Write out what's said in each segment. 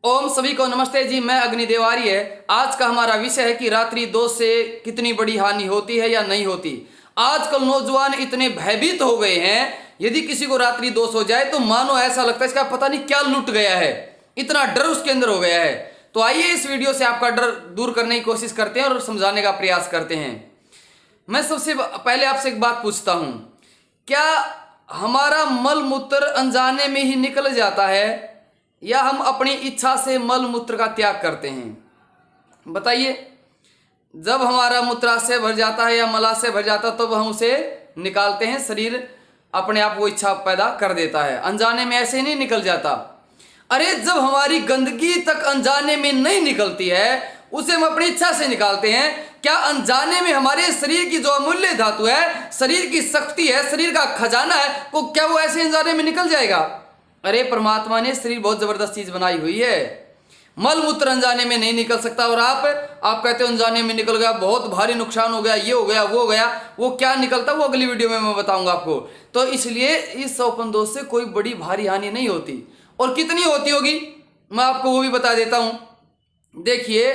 ओम सभी को नमस्ते जी। मैं अग्निदेव आर्य। आज का हमारा विषय है कि रात्रि दोष से कितनी बड़ी हानि होती है या नहीं होती। आजकल नौजवान इतने भयभीत हो गए हैं, यदि किसी को रात्रि दोष हो जाए तो मानो ऐसा लगता है इसका पता नहीं क्या लुट गया है, इतना डर उसके अंदर हो गया है। तो आइए इस वीडियो से आपका डर दूर करने की कोशिश करते हैं और समझाने का प्रयास करते हैं। मैं सबसे पहले आपसे एक बात पूछता हूं, क्या हमारा मल मूत्र अनजाने में ही निकल जाता है या हम अपनी इच्छा से मल मूत्र का त्याग करते हैं? बताइए। जब हमारा मूत्राशय भर जाता है या मलाशय भर जाता है तो हम उसे निकालते हैं, शरीर अपने आप वो इच्छा पैदा कर देता है, अनजाने में ऐसे ही नहीं निकल जाता। अरे जब हमारी गंदगी तक अनजाने में नहीं निकलती है उसे हम अपनी इच्छा से निकालते हैं, क्या अनजाने में हमारे शरीर की जो अमूल्य धातु है, शरीर की शक्ति है, शरीर का खजाना है, वो क्या वो ऐसे अनजाने में निकल जाएगा? अरे परमात्मा ने शरीर बहुत जबरदस्त चीज बनाई हुई है, मल मूत्र अनजाने में नहीं निकल सकता। और आप कहते हो अनजाने में निकल गया, बहुत भारी नुकसान हो गया, ये हो गया, वो हो गया। वो क्या निकलता वो अगली वीडियो में मैं बताऊंगा आपको। तो इसलिए इस स्वप्न दोष से कोई बड़ी भारी हानि नहीं होती, और कितनी होती होगी मैं आपको वो भी बता देता हूं। देखिए,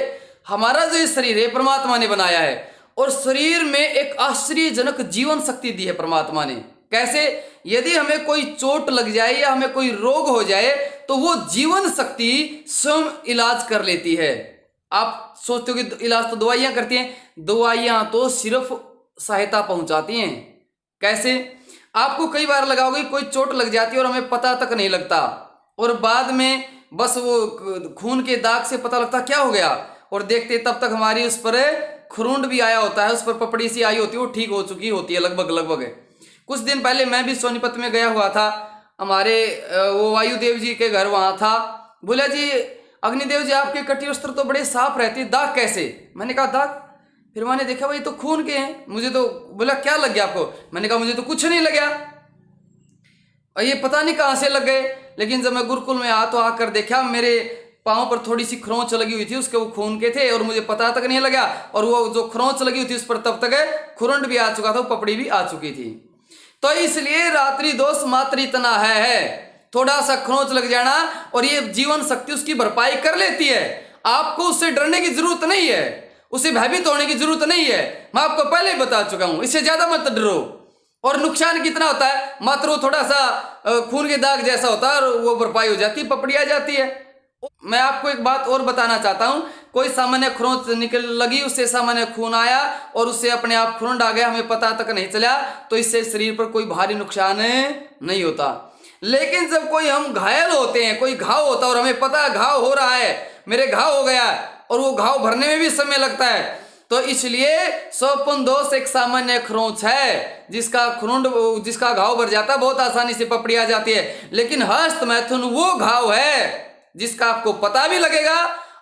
हमारा जो ये शरीर है परमात्मा ने बनाया है, और शरीर में एक आश्चर्यजनक जीवन शक्ति दी है परमात्मा ने। कैसे? यदि हमें कोई चोट लग जाए या हमें कोई रोग हो जाए तो वो जीवन शक्ति स्वयं इलाज कर लेती है। आप सोचते हो कि इलाज तो दवाइयां करती हैं, दवाइयां तो सिर्फ सहायता पहुंचाती हैं। कैसे? आपको कई बार लगा होगा कोई चोट लग जाती है और हमें पता तक नहीं लगता, और बाद में बस वो खून के दाग से पता लगता क्या हो गया, और देखते तब तक हमारी उस पर खुरुंड भी आया होता है, उस पर पपड़ी सी आई होती है, वो ठीक हो चुकी होती है लगभग। कुछ दिन पहले मैं भी सोनीपत में गया हुआ था, हमारे वो वायुदेव जी के घर वहां था। बोला जी अग्निदेव जी आपके कटी वस्त्र तो बड़े साफ रहते, दाग कैसे? मैंने कहा दाग? फिर मैंने देखा भाई तो खून के हैं। मुझे तो बोला क्या लग गया आपको? मैंने कहा मुझे तो कुछ नहीं लगा, और ये पता नहीं कहां से लग गए। लेकिन जब मैं गुरुकुल में तो आकर देखा, मेरे पाँव पर थोड़ी सी खरोंच लगी हुई थी, उसके वो खून के थे और मुझे पता तक नहीं लगा। और वो जो खरोंच लगी हुई थी उस पर तब तक खुरंड भी आ चुका था, पपड़ी भी आ चुकी थी। तो इसलिए रात्रि दोष मात्र इतना है थोड़ा सा खरोंच लग जाना, और ये जीवन शक्ति उसकी भरपाई कर लेती है। आपको उससे डरने की जरूरत नहीं है, उसे भयभीत होने की जरूरत नहीं है। मैं आपको पहले ही बता चुका हूं, इससे ज्यादा मत डरो। और नुकसान कितना होता है? मात्र वो थोड़ा सा खून के दाग जैसा होता है और वो भरपाई हो जाती है, पपड़ी आ जाती है। मैं आपको एक बात और बताना चाहता हूं, कोई सामान्य खरोंच निकल लगी, उससे सामान्य खून आया और उससे अपने आप खुरंड आ गया, हमें पता तक नहीं चला, तो इससे शरीर पर कोई भारी नुकसान नहीं होता। लेकिन जब कोई हम घायल होते हैं, कोई घाव होता है और हमें पता है घाव हो रहा है, मेरे घाव हो गया, और वो घाव भरने में भी समय लगता है, तो इसलिए स्वप्न दोष एक सामान्य खरोंच है जिसका घाव भर जाता है, बहुत आसानी से पपड़ी आ जाती है। लेकिन हस्त मैथुन वो घाव है जिसका आपको पता भी लगेगा,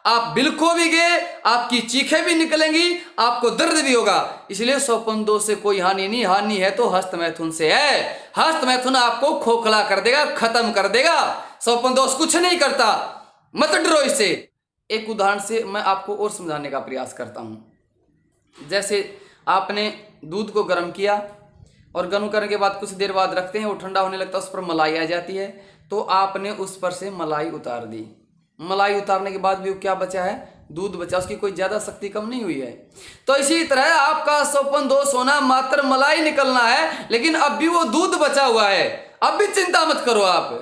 आप बिलखोगे, आपकी चीखें भी निकलेंगी, आपको दर्द भी होगा। इसलिए स्वप्न दोष से कोई हानि नहीं, हानि है तो हस्त मैथुन से है। हस्त मैथुन आपको खोखला कर देगा, खत्म कर देगा, स्वप्न दोष कुछ नहीं करता, मत डरो इससे। एक उदाहरण से मैं आपको और समझाने का प्रयास करता हूं। जैसे आपने दूध को गर्म किया और गर्म करने के बाद कुछ देर बाद रखते हैं, वो ठंडा होने लगता है, उस पर मलाई आ जाती है, तो आपने उस पर से मलाई उतार दी। मलाई उतारने के बाद भी वो क्या बचा है? दूध बचा, उसकी कोई ज्यादा शक्ति कम नहीं हुई है। तो इसी तरह आपका स्वप्न दोष होना मात्र मलाई निकलना है, लेकिन अब भी वो दूध बचा हुआ है, अब भी चिंता मत करो आप,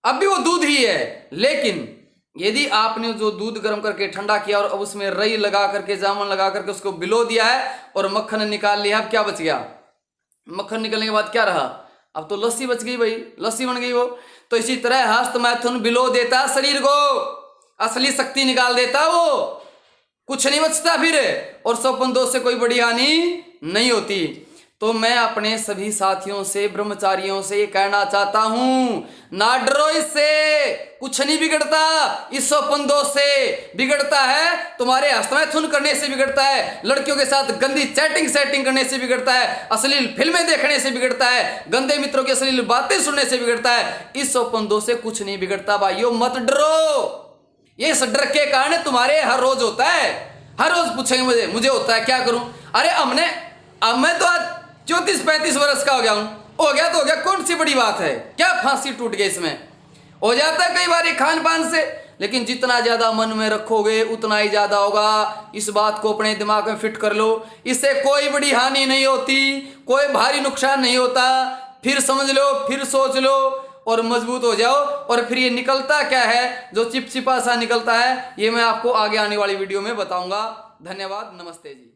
अब भी वो दूध ही है। लेकिन यदि आपने जो दूध गर्म करके ठंडा किया और अब उसमें रई लगा करके, जामुन लगा करके उसको बिलो दिया है और मक्खन निकाल लिया, अब क्या बच गया? मक्खन निकलने के बाद क्या रहा? अब तो लस्सी बच गई भाई, लस्सी बन गई वो। तो इसी तरह हस्त मैथुन बिलो देता शरीर को, असली शक्ति निकाल देता, वो कुछ नहीं बचता फिर, और स्वप्न दोष से कोई बड़ी हानि नहीं होती। तो मैं अपने सभी साथियों से, ब्रह्मचारियों से ये कहना चाहता हूं, ना डरो, इससे कुछ नहीं बिगड़ता। इस स्वप्न दोष से बिगड़ता है तुम्हारे हस्त मैथुन करने से बिगड़ता है, लड़कियों के साथ गंदी चैटिंग करने से बिगड़ता है, अश्लील फिल्में देखने से बिगड़ता है, गंदे मित्रों की अश्लील बातें सुनने से बिगड़ता है। इस स्वप्न दोष से कुछ नहीं बिगड़ता भाइयों, मत डरो। ये इस डर के कारण तुम्हारे हर रोज होता है, हर रोज पूछेंगे मुझे होता है, क्या करूं? अरे अब मैं तो आज 34-35 वर्ष का हो गया हूं, हो गया तो हो गया, कौन सी बड़ी बात है, क्या फांसी टूट गई इसमें? हो जाता है कई बार ये खान पान से, लेकिन जितना ज्यादा मन में रखोगे उतना ही ज्यादा होगा। इस बात को अपने दिमाग में फिट कर लो। इससे कोई बड़ी हानि नहीं होती, कोई भारी नुकसान नहीं होता। फिर समझ लो, फिर सोच लो और मजबूत हो जाओ। और फिर ये निकलता क्या है, जो चिपचिपा सा निकलता है, ये मैं आपको आगे आने वाली वीडियो में बताऊंगा। धन्यवाद, नमस्ते जी।